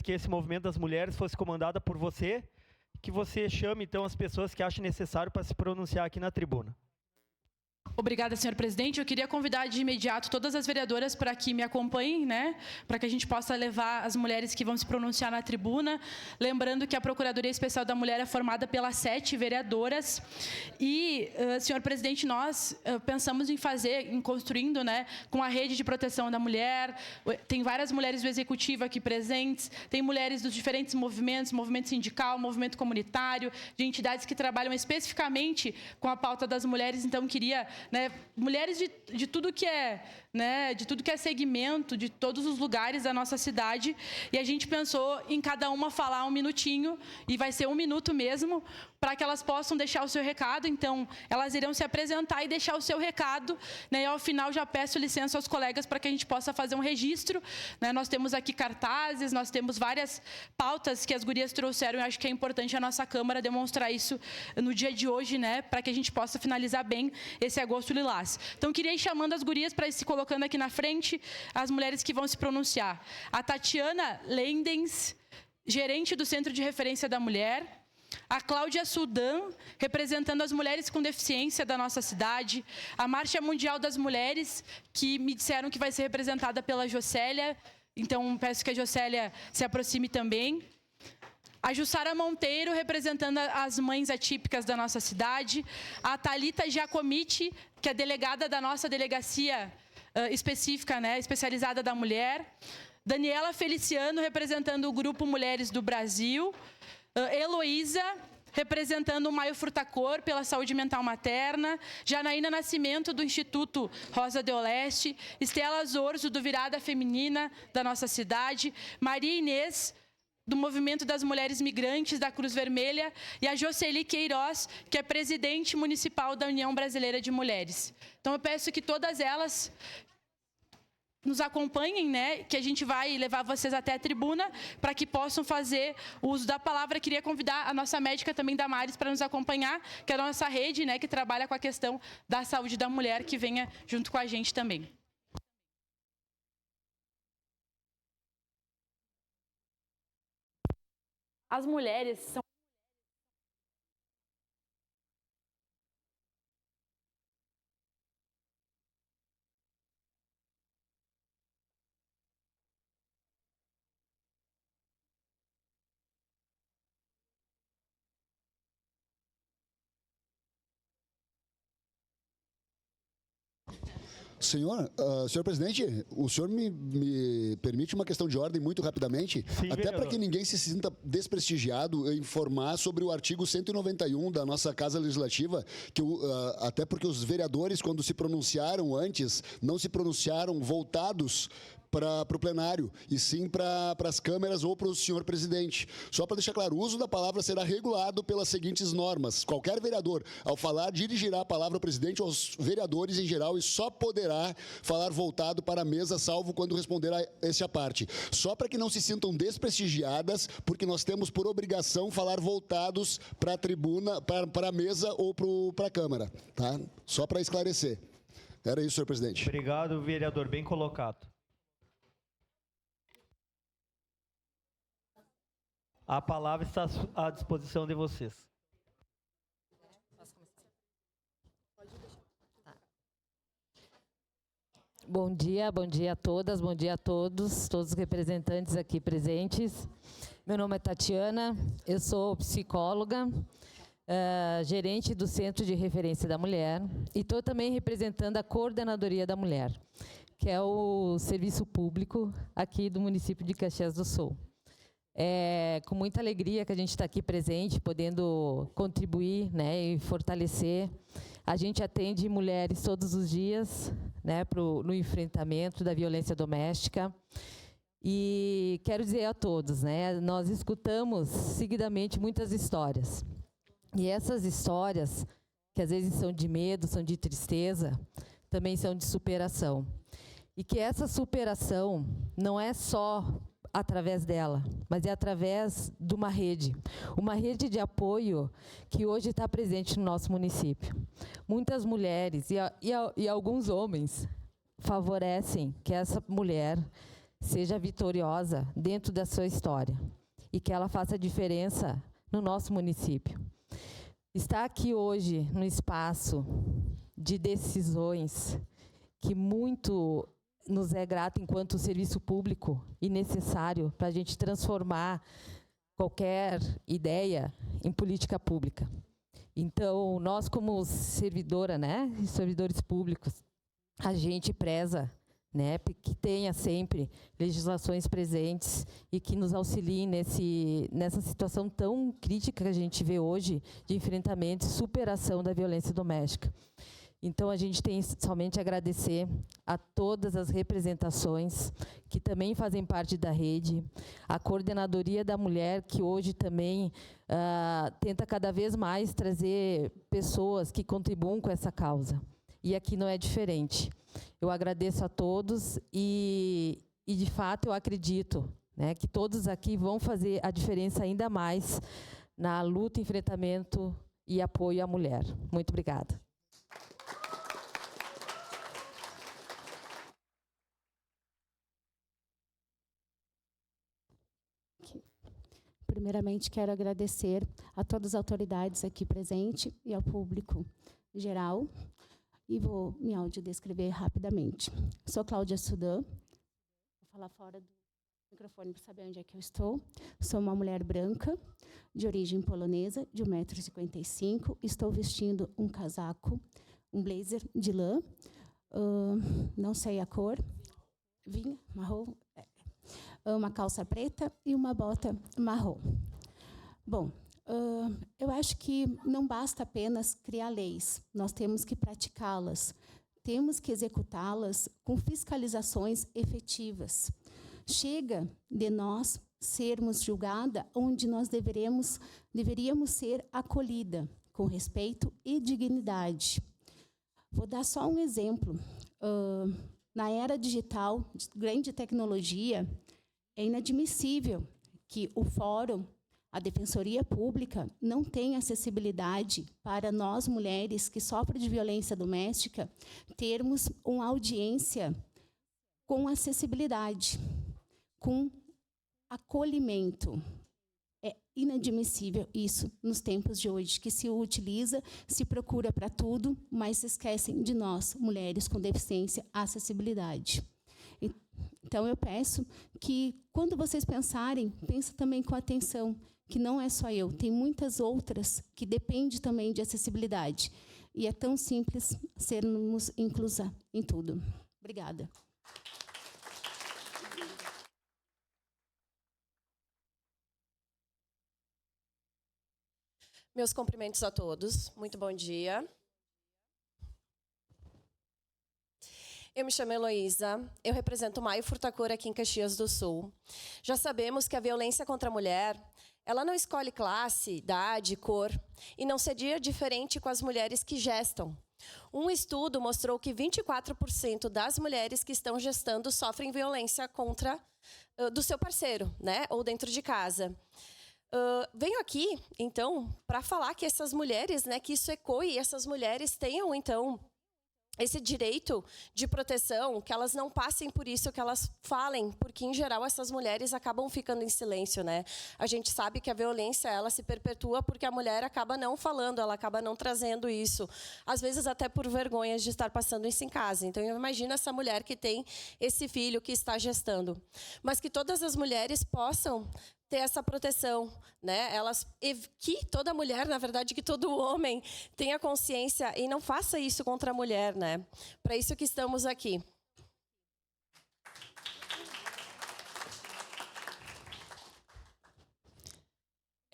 que esse movimento das mulheres fosse comandado por você, que você chame, então, as pessoas que acham necessário para se pronunciar aqui na tribuna. Obrigada, senhor presidente. Eu queria convidar de imediato todas as vereadoras para que me acompanhem, né, para que a gente possa levar as mulheres que vão se pronunciar na tribuna. Lembrando que a Procuradoria Especial da Mulher é formada pelas 7 vereadoras. E, senhor presidente, nós pensamos em construindo, né, com a rede de proteção da mulher. Tem várias mulheres do Executivo aqui presentes, tem mulheres dos diferentes movimentos, movimento sindical, movimento comunitário, de entidades que trabalham especificamente com a pauta das mulheres. Então, queria, né, mulheres de tudo que é, né, de tudo que é segmento, de todos os lugares da nossa cidade, e a gente pensou em cada uma falar 1 minutinho, e vai ser 1 minuto mesmo, para que elas possam deixar o seu recado. Então, elas irão se apresentar e deixar o seu recado, né, e ao final já peço licença aos colegas para que a gente possa fazer um registro, né. Nós temos aqui cartazes, nós temos várias pautas que as gurias trouxeram, e acho que é importante a nossa Câmara demonstrar isso no dia de hoje, né, para que a gente possa finalizar bem esse agosto lilás. Então, queria ir chamando as gurias para ir se colocando aqui na frente, as mulheres que vão se pronunciar. A Tatiana Lendens, gerente do Centro de Referência da Mulher. A Cláudia Sudan, representando as mulheres com deficiência da nossa cidade. A Marcha Mundial das Mulheres, que me disseram que vai ser representada pela Jocélia. Então, peço que a Jocélia se aproxime também. A Jussara Monteiro, representando as mães atípicas da nossa cidade. A Thalita Giacomitti, que é delegada da nossa delegacia específica, né, especializada da mulher. Daniela Feliciano, representando o Grupo Mulheres do Brasil. Heloísa, representando o Maio Frutacor pela saúde mental materna. Janaína Nascimento, do Instituto Rosa de Oleste. Estela Zorzo, do Virada Feminina da nossa cidade. Maria Inês, do Movimento das Mulheres Migrantes da Cruz Vermelha, e a Jocely Queiroz, que é presidente municipal da União Brasileira de Mulheres. Então, eu peço que todas elas nos acompanhem, né, que a gente vai levar vocês até a tribuna para que possam fazer uso da palavra. Queria convidar a nossa médica também, Damares, para nos acompanhar, que é a nossa rede, né, que trabalha com a questão da saúde da mulher, que venha junto com a gente também. As mulheres são Senhor presidente, o senhor me permite uma questão de ordem muito rapidamente? Sim, até para que ninguém se sinta desprestigiado, eu informar sobre o artigo 191 da nossa Casa Legislativa, que até porque os vereadores, quando se pronunciaram antes, não se pronunciaram voltados para o plenário, e sim para as câmeras ou para o senhor presidente. Só para deixar claro, o uso da palavra será regulado pelas seguintes normas. Qualquer vereador, ao falar, dirigirá a palavra ao presidente ou aos vereadores em geral e só poderá falar voltado para a mesa, salvo quando responder a essa parte. Só para que não se sintam desprestigiadas, porque nós temos por obrigação falar voltados para a tribuna, para a mesa ou para a Câmara. Tá? Só para esclarecer. Era isso, senhor presidente. Obrigado, vereador. Bem colocado. A palavra está à disposição de vocês. Bom dia a todas, bom dia a todos os representantes aqui presentes. Meu nome é Tatiana, eu sou psicóloga, gerente do Centro de Referência da Mulher, e estou também representando a Coordenadoria da Mulher, que é o serviço público aqui do município de Caxias do Sul. É com muita alegria que a gente está aqui presente, podendo contribuir, né, e fortalecer. A gente atende mulheres todos os dias, né, no enfrentamento da violência doméstica. E quero dizer a todos, né, nós escutamos seguidamente muitas histórias. E essas histórias, que às vezes são de medo, são de tristeza, também são de superação. E que essa superação não é só através dela, mas é através de uma rede de apoio que hoje está presente no nosso município. Muitas mulheres e alguns homens favorecem que essa mulher seja vitoriosa dentro da sua história e que ela faça diferença no nosso município. Estar aqui hoje no espaço de decisões que muito nos é grato enquanto serviço público e necessário para a gente transformar qualquer ideia em política pública. Então, nós como servidora, né, servidores públicos, a gente preza, né, que tenha sempre legislações presentes e que nos auxiliem nessa situação tão crítica que a gente vê hoje de enfrentamento e superação da violência doméstica. Então, a gente tem somente a agradecer a todas as representações que também fazem parte da rede, a Coordenadoria da Mulher, que hoje também tenta cada vez mais trazer pessoas que contribuam com essa causa. E aqui não é diferente. Eu agradeço a todos e de fato, eu acredito, né, que todos aqui vão fazer a diferença ainda mais na luta, enfrentamento e apoio à mulher. Muito obrigada. Primeiramente, quero agradecer a todas as autoridades aqui presentes e ao público geral. E vou me audiodescrever rapidamente. Sou Cláudia Sudan. Vou falar fora do microfone para saber onde é que eu estou. Sou uma mulher branca, de origem polonesa, de 1,55 m. Estou vestindo um casaco, um blazer de lã. Não sei a cor. Vinho, marrom. Uma calça preta e uma bota marrom. Bom, eu acho que não basta apenas criar leis, nós temos que praticá-las, temos que executá-las com fiscalizações efetivas. Chega de nós sermos julgada onde nós deveríamos ser acolhida, com respeito e dignidade. Vou dar só um exemplo. Na era digital, de grande tecnologia, é inadmissível que o Fórum, a Defensoria Pública, não tenha acessibilidade para nós, mulheres que sofrem de violência doméstica, termos uma audiência com acessibilidade, com acolhimento. É inadmissível isso nos tempos de hoje, que se utiliza, se procura para tudo, mas se esquecem de nós, mulheres com deficiência, acessibilidade. Então, eu peço que, quando vocês pensarem, pensem também com atenção, que não é só eu, tem muitas outras que dependem também de acessibilidade. E é tão simples sermos inclusa em tudo. Obrigada. Meus cumprimentos a todos. Muito bom dia. Eu me chamo Heloísa, eu represento o Maio Furtacor aqui em Caxias do Sul. Já sabemos que a violência contra a mulher, ela não escolhe classe, idade, cor, e não seria diferente com as mulheres que gestam. Um estudo mostrou que 24% das mulheres que estão gestando sofrem violência do seu parceiro, né, ou dentro de casa. Venho aqui, então, para falar que essas mulheres, né, que isso ecoe e essas mulheres tenham, então, esse direito de proteção, que elas não passem por isso, que elas falem, porque, em geral, essas mulheres acabam ficando em silêncio, né? A gente sabe que a violência, ela se perpetua porque a mulher acaba não falando, ela acaba não trazendo isso. Às vezes, até por vergonha de estar passando isso em casa. Então, imagina essa mulher que tem esse filho que está gestando. Mas que todas as mulheres possam ter essa proteção, né? Que toda mulher, na verdade, que todo homem tenha consciência e não faça isso contra a mulher, né? Para isso que estamos aqui.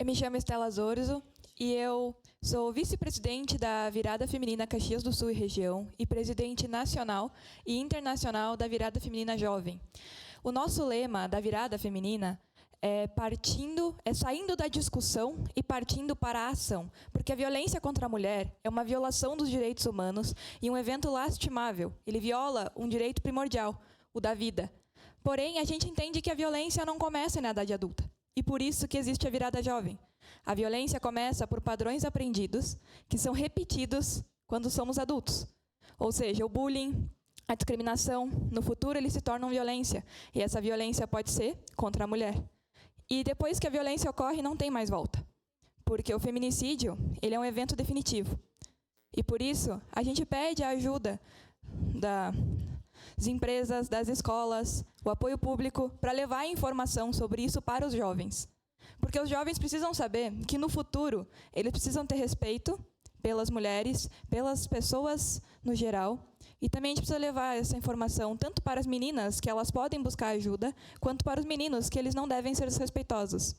Eu me chamo Estela Zorzo e eu sou vice-presidente da Virada Feminina Caxias do Sul e Região e presidente nacional e internacional da Virada Feminina Jovem. O nosso lema da Virada Feminina é saindo da discussão e partindo para a ação, porque a violência contra a mulher é uma violação dos direitos humanos e um evento lastimável. Ele viola um direito primordial, o da vida. Porém, a gente entende que a violência não começa na idade adulta, e por isso que existe a virada jovem. A violência começa por padrões aprendidos, que são repetidos quando somos adultos. Ou seja, o bullying, a discriminação, no futuro, eles se tornam violência. E essa violência pode ser contra a mulher. E depois que a violência ocorre, não tem mais volta. Porque o feminicídio, ele é um evento definitivo. E por isso, a gente pede a ajuda das empresas, das escolas, o apoio público, para levar a informação sobre isso para os jovens. Porque os jovens precisam saber que, no futuro, eles precisam ter respeito pelas mulheres, pelas pessoas no geral. E também a gente precisa levar essa informação tanto para as meninas, que elas podem buscar ajuda, quanto para os meninos, que eles não devem ser desrespeitosos.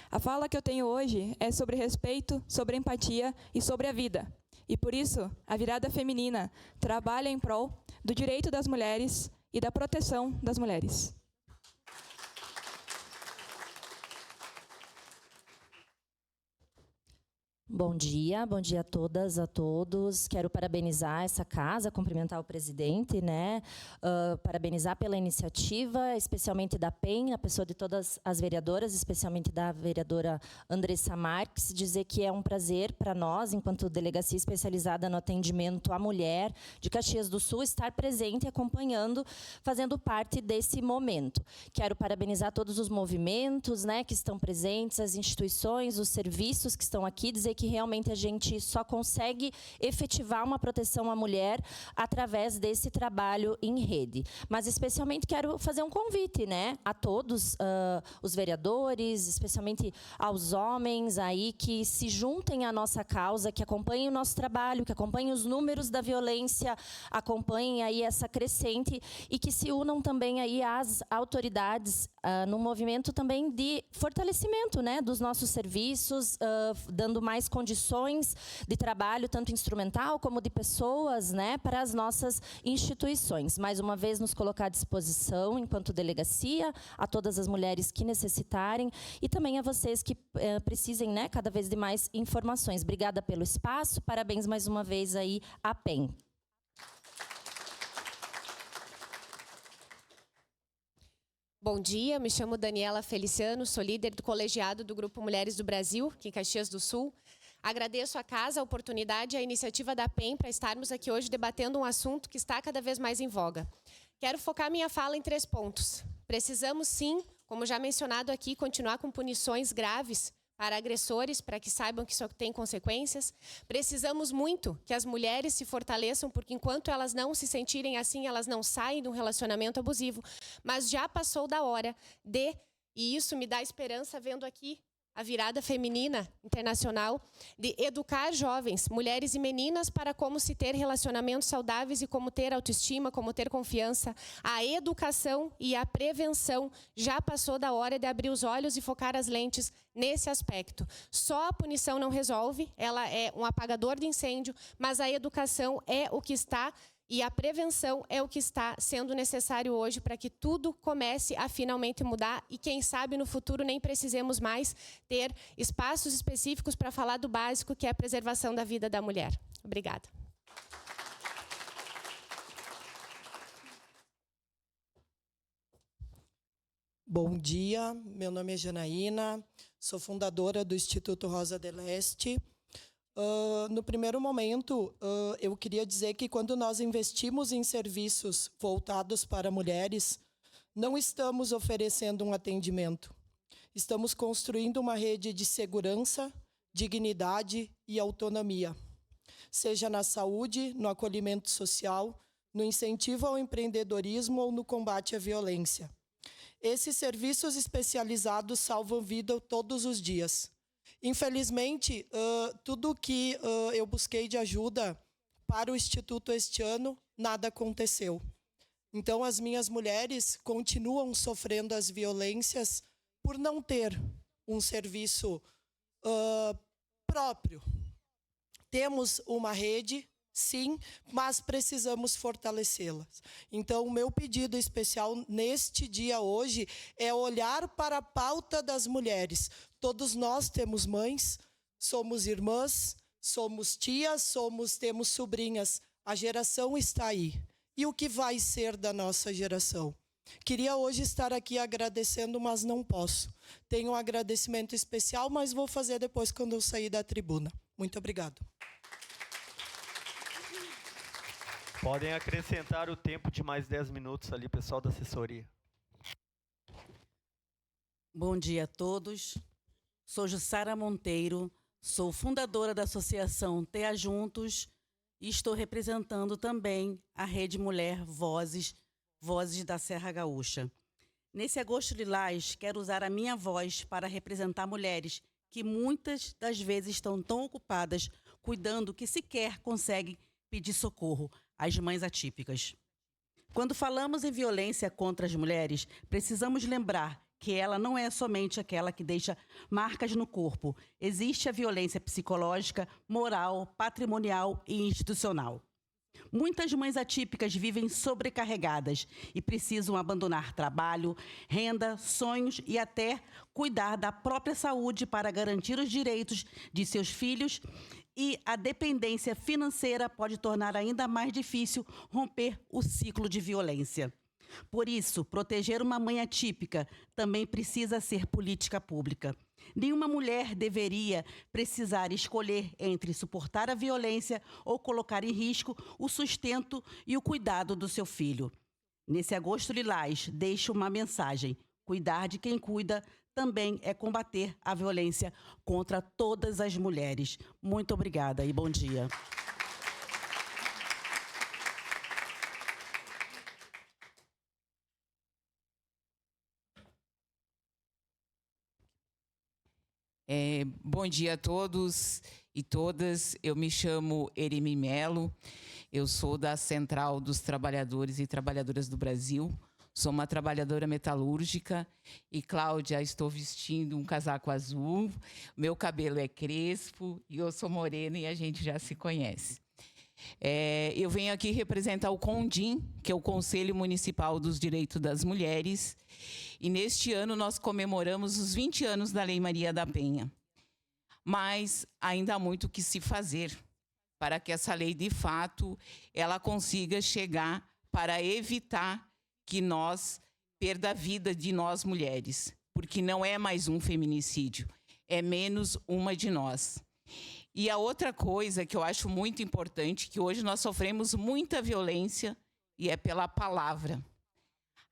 A fala que eu tenho hoje é sobre respeito, sobre empatia e sobre a vida. E por isso, a Virada Feminina trabalha em prol do direito das mulheres e da proteção das mulheres. Bom dia a todas, a todos. Quero parabenizar essa casa, cumprimentar o presidente, né? Parabenizar pela iniciativa, especialmente da PEN, a pessoa de todas as vereadoras, especialmente da vereadora Andressa Marques, dizer que é um prazer para nós, enquanto delegacia especializada no atendimento à mulher de Caxias do Sul, estar presente e acompanhando, fazendo parte desse momento. Quero parabenizar todos os movimentos, né, que estão presentes, as instituições, os serviços que estão aqui, dizer que realmente a gente só consegue efetivar uma proteção à mulher através desse trabalho em rede. Mas especialmente quero fazer um convite, né, a todos os vereadores, especialmente aos homens aí que se juntem à nossa causa, que acompanhem o nosso trabalho, que acompanhem os números da violência, acompanhem aí essa crescente e que se unam também aí às autoridades no movimento também de fortalecimento, né, dos nossos serviços, dando mais condições de trabalho, tanto instrumental como de pessoas, né, para as nossas instituições. Mais uma vez, nos colocar à disposição, enquanto delegacia, a todas as mulheres que necessitarem e também a vocês que precisem, né, cada vez de mais informações. Obrigada pelo espaço, parabéns mais uma vez aí à PEN. Bom dia, me chamo Daniela Feliciano, sou líder do colegiado do Grupo Mulheres do Brasil, aqui em Caxias do Sul. Agradeço à casa a oportunidade e a iniciativa da PEN para estarmos aqui hoje debatendo um assunto que está cada vez mais em voga. Quero focar minha fala em 3 pontos. Precisamos, sim, como já mencionado aqui, continuar com punições graves para agressores, para que saibam que isso tem consequências. Precisamos muito que as mulheres se fortaleçam, porque enquanto elas não se sentirem assim, elas não saem de um relacionamento abusivo. Mas já passou da hora e isso me dá esperança vendo aqui a Virada Feminina Internacional, de educar jovens, mulheres e meninas para como se ter relacionamentos saudáveis e como ter autoestima, como ter confiança. A educação e a prevenção já passou da hora de abrir os olhos e focar as lentes nesse aspecto. Só a punição não resolve, ela é um apagador de incêndio, mas a educação é o que está e a prevenção é o que está sendo necessário hoje para que tudo comece a finalmente mudar e, quem sabe, no futuro nem precisemos mais ter espaços específicos para falar do básico, que é a preservação da vida da mulher. Obrigada. Bom dia, meu nome é Janaína, sou fundadora do Instituto Rosa de Leste. No primeiro momento, eu queria dizer que quando nós investimos em serviços voltados para mulheres, não estamos oferecendo um atendimento. Estamos construindo uma rede de segurança, dignidade e autonomia, seja na saúde, no acolhimento social, no incentivo ao empreendedorismo ou no combate à violência. Esses serviços especializados salvam vida todos os dias. Infelizmente, tudo que eu busquei de ajuda para o Instituto este ano, nada aconteceu. Então, as minhas mulheres continuam sofrendo as violências por não ter um serviço próprio. Temos uma rede, sim, mas precisamos fortalecê-las. Então, o meu pedido especial neste dia hoje é olhar para a pauta das mulheres. Todos nós temos mães, somos irmãs, somos tias, temos sobrinhas. A geração está aí. E o que vai ser da nossa geração? Queria hoje estar aqui agradecendo, mas não posso. Tenho um agradecimento especial, mas vou fazer depois quando eu sair da tribuna. Muito obrigado. Podem acrescentar o tempo de mais 10 minutos ali, pessoal da assessoria. Bom dia a todos. Sou Jussara Monteiro, sou fundadora da Associação TEA Juntos e estou representando também a Rede Mulher Vozes da Serra Gaúcha. Nesse agosto lilás, quero usar a minha voz para representar mulheres que muitas das vezes estão tão ocupadas cuidando que sequer conseguem pedir socorro às mães atípicas. Quando falamos em violência contra as mulheres, precisamos lembrar que ela não é somente aquela que deixa marcas no corpo. Existe a violência psicológica, moral, patrimonial e institucional. Muitas mães atípicas vivem sobrecarregadas e precisam abandonar trabalho, renda, sonhos e até cuidar da própria saúde para garantir os direitos de seus filhos, e a dependência financeira pode tornar ainda mais difícil romper o ciclo de violência. Por isso, proteger uma mãe atípica também precisa ser política pública. Nenhuma mulher deveria precisar escolher entre suportar a violência ou colocar em risco o sustento e o cuidado do seu filho. Nesse agosto lilás, deixo uma mensagem: cuidar de quem cuida também é combater a violência contra todas as mulheres. Muito obrigada e bom dia. Bom dia a todos e todas. Eu me chamo Erimi Melo, eu sou da Central dos Trabalhadores e Trabalhadoras do Brasil, sou uma trabalhadora metalúrgica e, Cláudia, estou vestindo um casaco azul, meu cabelo é crespo e eu sou morena e a gente já se conhece. Eu venho aqui representar o CONDIM, que é o Conselho Municipal dos Direitos das Mulheres, e neste ano nós comemoramos os 20 anos da Lei Maria da Penha. Mas ainda há muito que se fazer para que essa lei, de fato, ela consiga chegar para evitar que nós perda a vida de nós mulheres, porque não é mais um feminicídio, é menos uma de nós. E a outra coisa que eu acho muito importante, que hoje nós sofremos muita violência, e é pela palavra.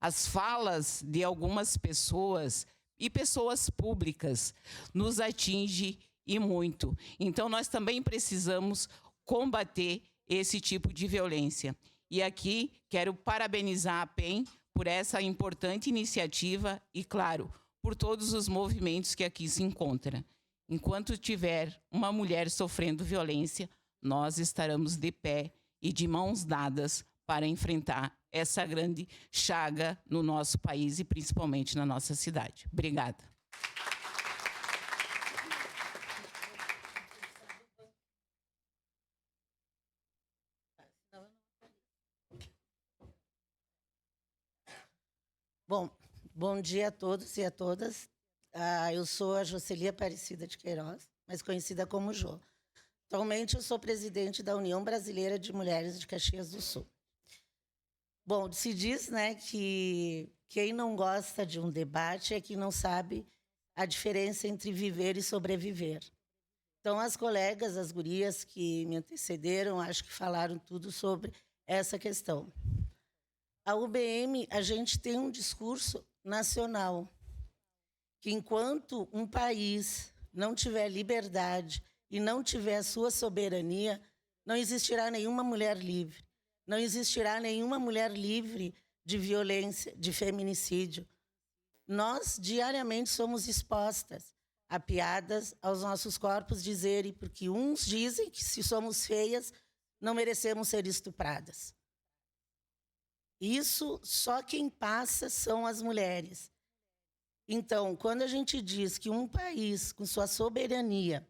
As falas de algumas pessoas, e pessoas públicas, nos atingem e muito. Então, nós também precisamos combater esse tipo de violência. E aqui quero parabenizar a PEN por essa importante iniciativa e, claro, por todos os movimentos que aqui se encontram. Enquanto tiver uma mulher sofrendo violência, nós estaremos de pé e de mãos dadas para enfrentar essa grande chaga no nosso país e principalmente na nossa cidade. Obrigada. Bom dia a todos e a todas. Eu sou a Jocely Aparecida de Queiroz, mais conhecida como Jô. Atualmente, eu sou presidente da União Brasileira de Mulheres de Caxias do Sul. Bom, se diz, né, que quem não gosta de um debate é quem não sabe a diferença entre viver e sobreviver. Então, as colegas, as gurias que me antecederam, acho que falaram tudo sobre essa questão. A UBM, a gente tem um discurso nacional, que enquanto um país não tiver liberdade e não tiver a sua soberania, não existirá nenhuma mulher livre. Não existirá nenhuma mulher livre de violência, de feminicídio. Nós, diariamente, somos expostas a piadas aos nossos corpos dizerem, porque uns dizem que se somos feias, não merecemos ser estupradas. Isso, só quem passa são as mulheres. Então, quando a gente diz que um país com sua soberania,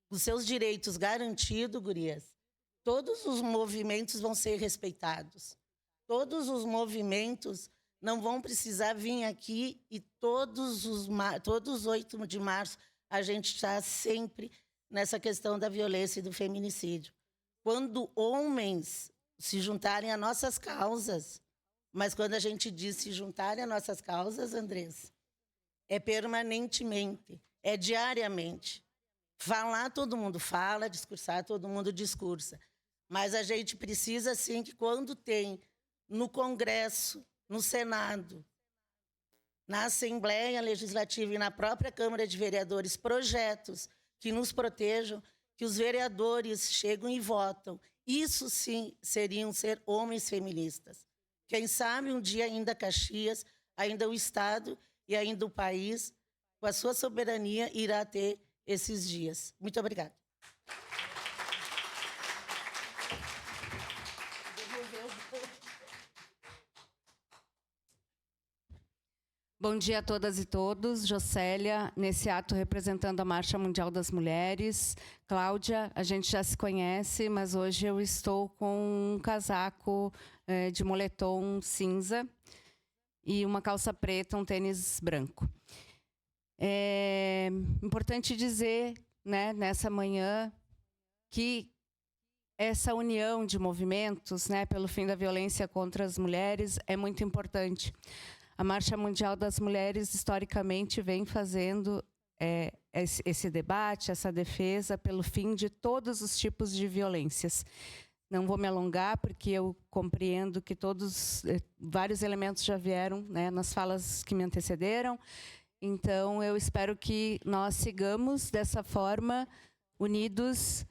com seus direitos garantidos, gurias, todos os movimentos vão ser respeitados. Todos os movimentos não vão precisar vir aqui e todos os 8 de março a gente está sempre nessa questão da violência e do feminicídio. Quando homens se juntarem a nossas causas, mas quando a gente diz se juntarem a nossas causas, Andressa, é permanentemente, é diariamente. Falar, todo mundo fala, discursar, todo mundo discursa. Mas a gente precisa, sim, que quando tem no Congresso, no Senado, na Assembleia Legislativa e na própria Câmara de Vereadores, projetos que nos protejam, que os vereadores chegam e votam. Isso, sim, seriam ser homens feministas. Quem sabe um dia ainda Caxias, ainda o Estado e ainda o país, com a sua soberania, irá ter esses dias. Muito obrigada. Bom dia a todas e todos. Jocélia, nesse ato representando a Marcha Mundial das Mulheres. Cláudia, a gente já se conhece, mas hoje eu estou com um casaco de moletom cinza e uma calça preta, um tênis branco. É importante dizer, né, nessa manhã, que essa união de movimentos, né, pelo fim da violência contra as mulheres é muito importante. A Marcha Mundial das Mulheres, historicamente, vem fazendo esse debate, essa defesa pelo fim de todos os tipos de violências. Não vou me alongar, porque eu compreendo que vários elementos já vieram, né, nas falas que me antecederam. Então, eu espero que nós sigamos dessa forma, unidos,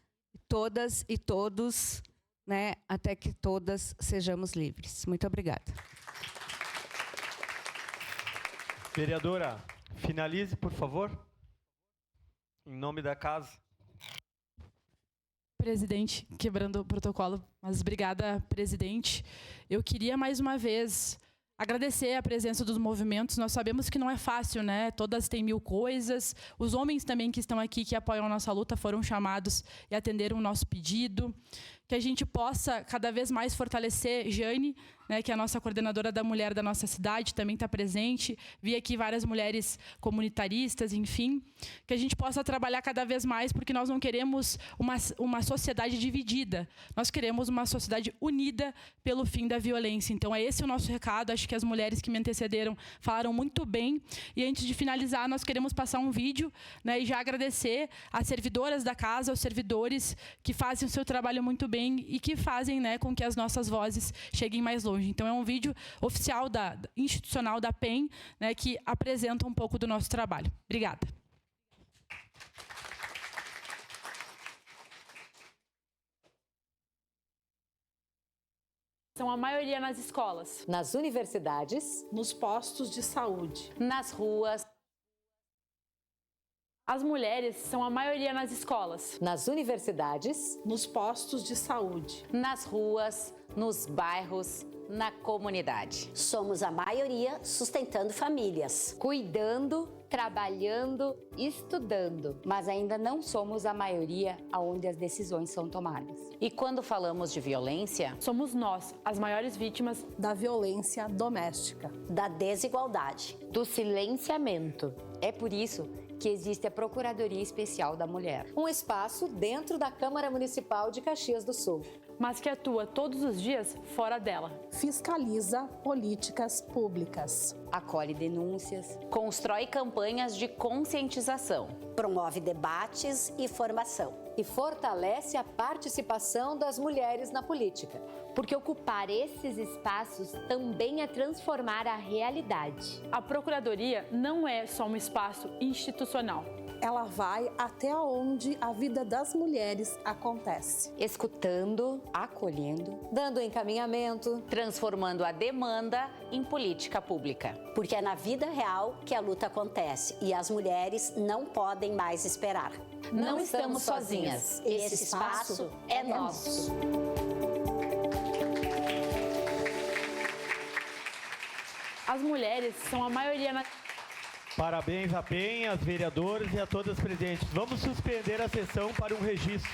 todas e todos, né, até que todas sejamos livres. Muito obrigada. Vereadora, finalize, por favor. Em nome da casa. Presidente, quebrando o protocolo, mas obrigada, presidente. Eu queria, mais uma vez, agradecer a presença dos movimentos. Nós sabemos que não é fácil, né? Todas têm mil coisas. Os homens também que estão aqui, que apoiam a nossa luta, foram chamados e atenderam o nosso pedido. Que a gente possa cada vez mais fortalecer Jane, né, que é a nossa coordenadora da mulher da nossa cidade, também está presente. Vi aqui várias mulheres comunitaristas, enfim. Que a gente possa trabalhar cada vez mais, porque nós não queremos uma sociedade dividida. Nós queremos uma sociedade unida pelo fim da violência. Então, é esse o nosso recado. Acho que as mulheres que me antecederam falaram muito bem. E antes de finalizar, nós queremos passar um vídeo, né, e já agradecer às servidoras da casa, aos servidores que fazem o seu trabalho muito bem e que fazem, né, com que as nossas vozes cheguem mais longe. Então, é um vídeo oficial institucional da PEN, né, que apresenta um pouco do nosso trabalho. Obrigada. São a maioria nas escolas, nas universidades, nos postos de saúde, nas ruas. As mulheres são a maioria nas escolas, nas universidades, nos postos de saúde, nas ruas, nos bairros, na comunidade. Somos a maioria sustentando famílias, cuidando, trabalhando, estudando, mas ainda não somos a maioria aonde as decisões são tomadas. E quando falamos de violência, somos nós as maiores vítimas da violência doméstica, da desigualdade, do silenciamento. É por isso que existe a Procuradoria Especial da Mulher. Um espaço dentro da Câmara Municipal de Caxias do Sul, mas que atua todos os dias fora dela. Fiscaliza políticas públicas, acolhe denúncias, constrói campanhas de conscientização, promove debates e formação e fortalece a participação das mulheres na política. Porque ocupar esses espaços também é transformar a realidade. A Procuradoria não é só um espaço institucional. Ela vai até onde a vida das mulheres acontece. Escutando, acolhendo, dando encaminhamento, transformando a demanda em política pública. Porque é na vida real que a luta acontece e as mulheres não podem mais esperar. Não estamos sozinhas. Esse espaço é nosso. As mulheres são a maioria na... Parabéns à PEN, às vereadoras e a todas presentes. Vamos suspender a sessão para um registro.